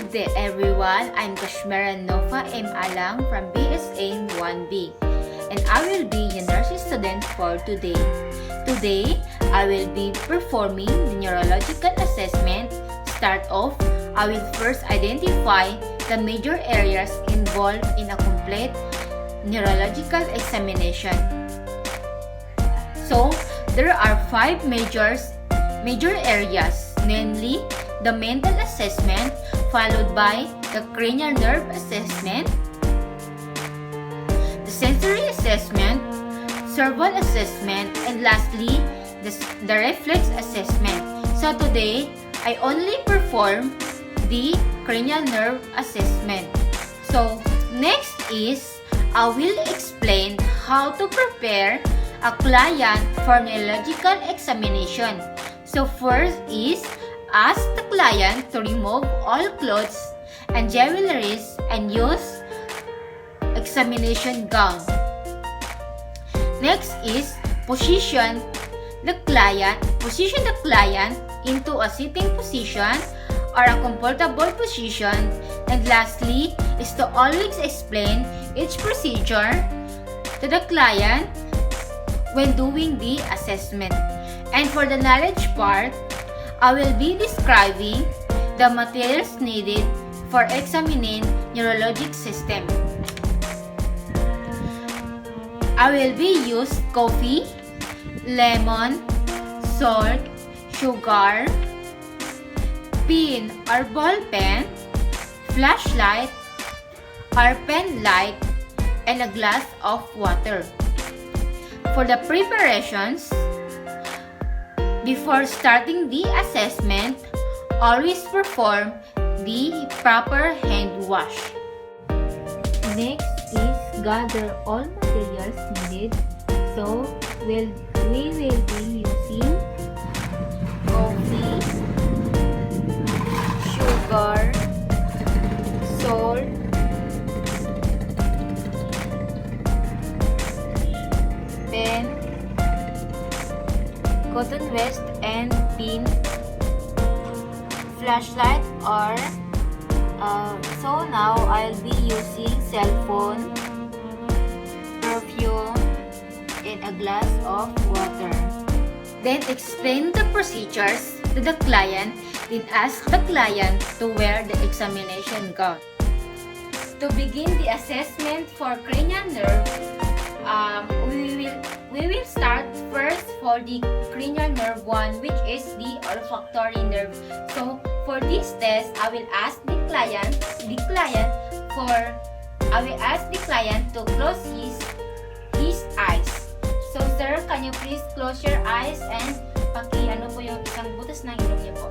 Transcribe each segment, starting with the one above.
Good day everyone, I'm Kashmira Nova M. Alang from BSA 1B and I will be your nursing student for today. Today, I will be performing the neurological assessment. Start off, I will first identify the major areas involved in a complete neurological examination. So, there are 5 major areas, namely the mental assessment, followed by the cranial nerve assessment, the sensory assessment, cerebral assessment, and lastly, the reflex assessment. So today, I only perform the cranial nerve assessment. So next is, I will explain how to prepare a client for neurological examination. So first is, ask the client to remove all clothes and jewelries and use examination gown. Next is position the client into a sitting position or a comfortable position. And lastly is to always explain each procedure to the client when doing the assessment. And for the knowledge part, I will be describing the materials needed for examining neurologic system. I will be use coffee, lemon, salt, sugar, pen or ball pen, flashlight or pen light, and a glass of water. For the preparations, before starting the assessment, always perform the proper hand wash. Next is gather all materials needed. So, we will be using coffee, sugar, salt, pen, cotton vest and pin, flashlight or so now I'll be using cell phone, perfume, and a glass of water. Then explain the procedures to the client, then ask the client to wear the examination gown. To begin the assessment for cranial nerve, we will start first for the cranial nerve 1, which is the olfactory nerve. So for this test, I will ask the client to close his eyes. So sir, can you please close your eyes and ano po yung isang butas ng ilong niyo po.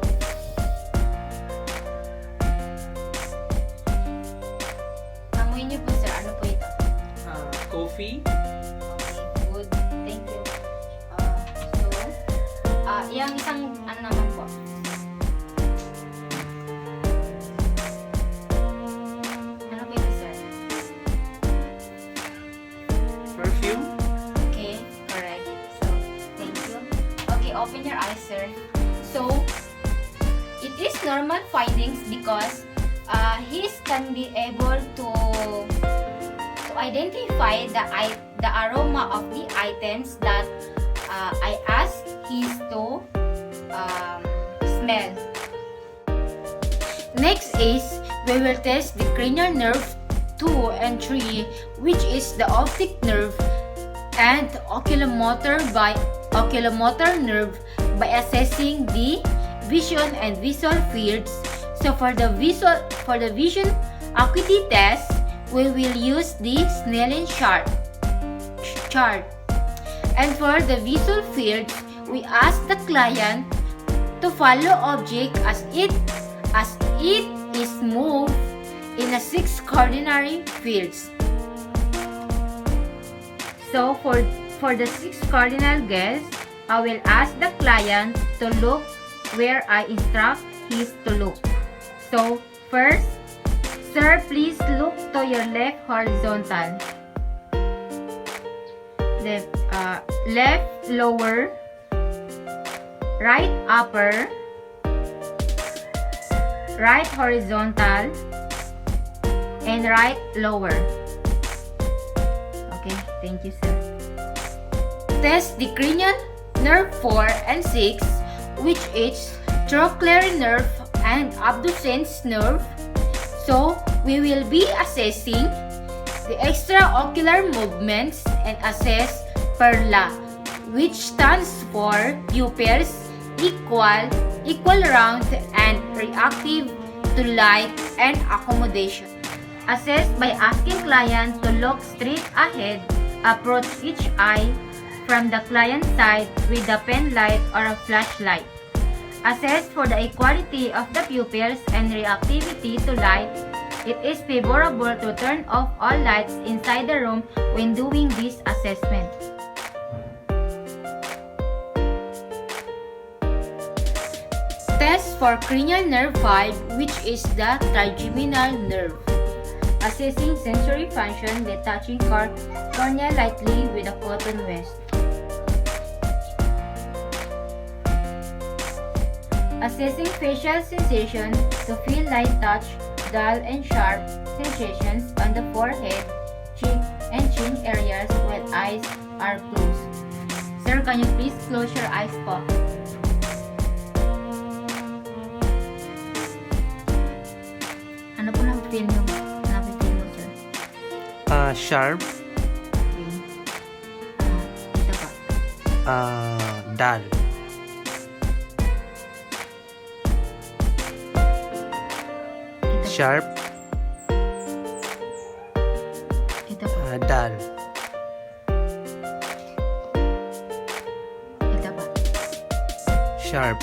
Amoy niyo po sir, ano po ito? Coffee. Yung isang ano naman po. Ano ba ito, sir? Perfume. Okay, correct. So, thank you. Okay, open your eyes, sir. So, it is normal findings because he can be able to identify the aroma of the items that I asked his to smell. Next is, we will test the cranial nerve 2 and 3, which is the optic nerve and oculomotor nerve by assessing the vision and visual fields. So for the vision acuity test, we will use the Snellen chart. And for the visual fields, we ask the client to follow object as it is moved in a 6 cardinal fields. So for the 6 cardinal guess, I will ask the client to look where I instruct him to look. So first, sir, please look to your left horizontal. Left lower, right upper, right horizontal, and right lower. Okay, thank you, sir. Test the cranial nerve 4 and 6, which is trochlear nerve and abducens nerve. So, we will be assessing the extraocular movements and assess PERLA, which stands for pupils equal round and reactive to light and accommodation. Assess by asking client to look straight ahead, approach each eye from the client side with a pen light or a flashlight. Assess for the equality of the pupils and reactivity to light. It is favorable to turn off all lights inside the room when doing this assessment. Test for cranial nerve 5, which is the trigeminal nerve. Assessing sensory function by touching cornea lightly with a cotton vest. Assessing facial sensation to feel light touch, dull and sharp sensations on the forehead, cheek, and chin areas when eyes are closed. Sir, can you please close your eyes po? Ano po na-feel nyo? Na-feel mo, sir? Sharp. Okay. Ito pa. Dull. Sharp. Ito pa. Dull. Ito pa. Sharp.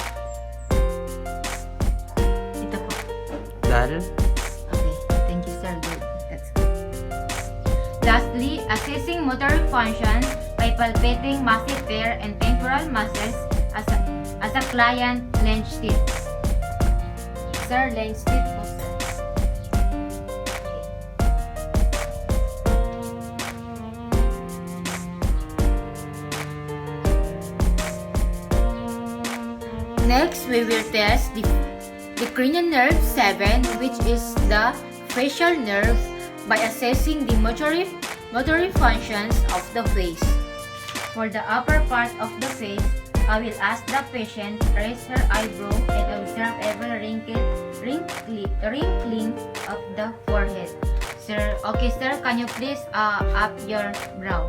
Ito pa. Dull. Okay. Thank you, sir. Good. That's good. Lastly, assessing motor function by palpating masseter and temporal muscles as a client lens teeth. Sir, lens teeth po, sir. Next, we will test the cranial nerve 7, which is the facial nerve, by assessing the motory functions of the face. For the upper part of the face, I will ask the patient to raise her eyebrow and observe every wrinkling of the forehead. Sir, okay, sir, can you please up your brow?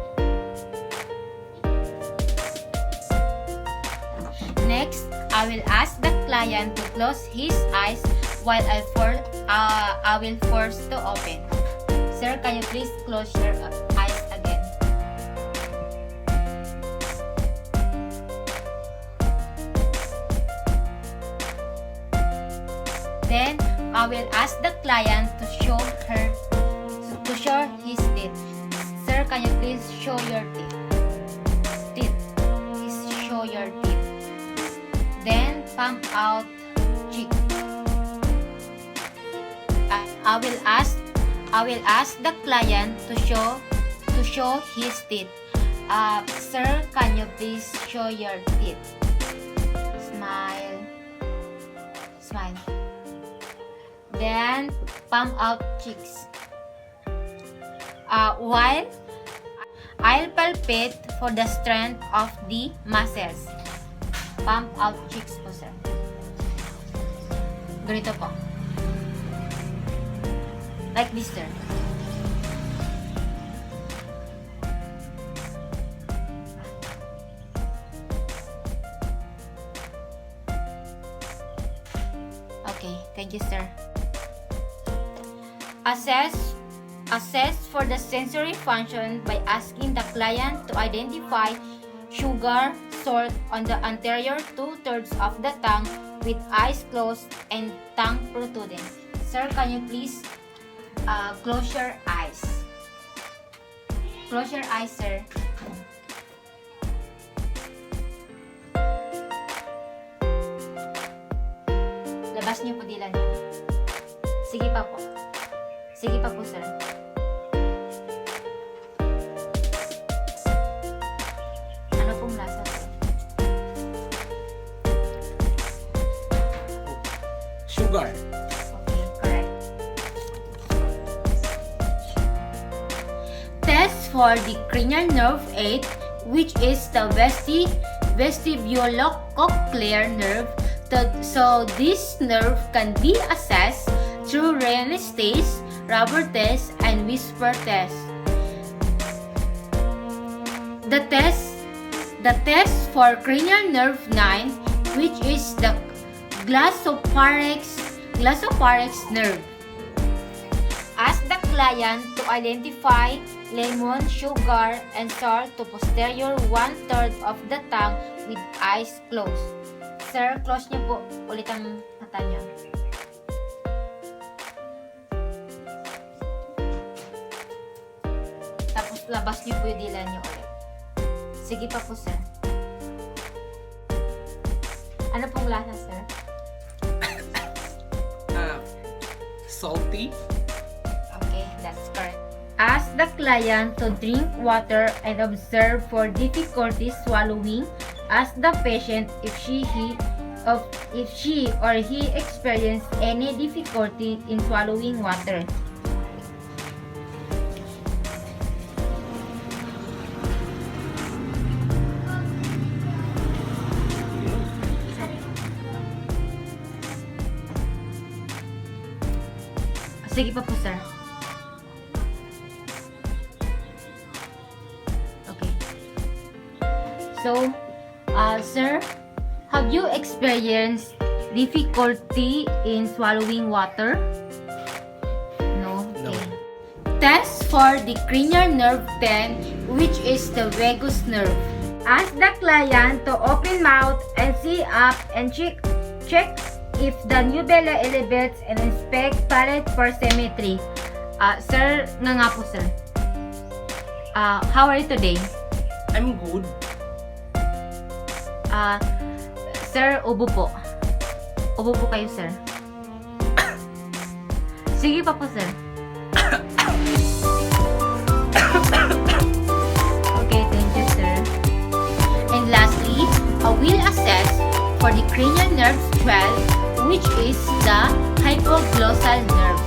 Next, I will ask the client to close his eyes while I will force to open. Sir, can you please close your eyes again? Then, I will ask the client to show his teeth. Sir, can you please show your teeth? Please show your teeth. Then pump out cheek. I will ask the client to show his teeth. Sir, can you please show your teeth? Smile. Then pump out cheeks. While I'll palpate for the strength of the muscles. Pump out cheeks po, sir. Ganito po. Like this, sir. Okay, thank you, sir. Assess for the sensory function by asking the client to identify sugar, salt on the anterior 2/3 of the tongue with eyes closed and tongue protruding. Sir, can you please close your eyes? Close your eyes, sir. Labas niyo po dila niyo. Sige pa po. Sige pa po, sir. Ano pong lasa, sir? Sugar. for the cranial nerve 8, which is the vestibulocochlear nerve. So this nerve can be assessed through Reynolds test, rubber test, and whisper test. The test for cranial nerve 9, which is the glossopharynx nerve. Ask the client to identify lemon, sugar, and salt to posterior 1/3 of the tongue with eyes closed. Sir, close niyo po ulit ang mata niyo. Tapos labas niyo po yung dila niyo ulit. Sige pa po, sir. Ano pong lasa, sir? Salty. Okay, that's correct. Ask the client to drink water and observe for difficulty swallowing. Ask the patient if she or he experienced any difficulty in swallowing water. Sige pa po, sir. Okay. So, sir, have you experienced difficulty in swallowing water? No? No. Okay. Test for the cranial nerve 10, which is the vagus nerve. Ask the client to open mouth and see up and check if the uvula elevates and inspect palate for symmetry. Sir, nga po, sir. How are you today? I'm good. Sir, ubo po. Ubo po kayo, sir. Sige pa po, sir. Okay, thank you, sir. And lastly, I will assess for the cranial nerve 12, which is the hypoglossal nerve.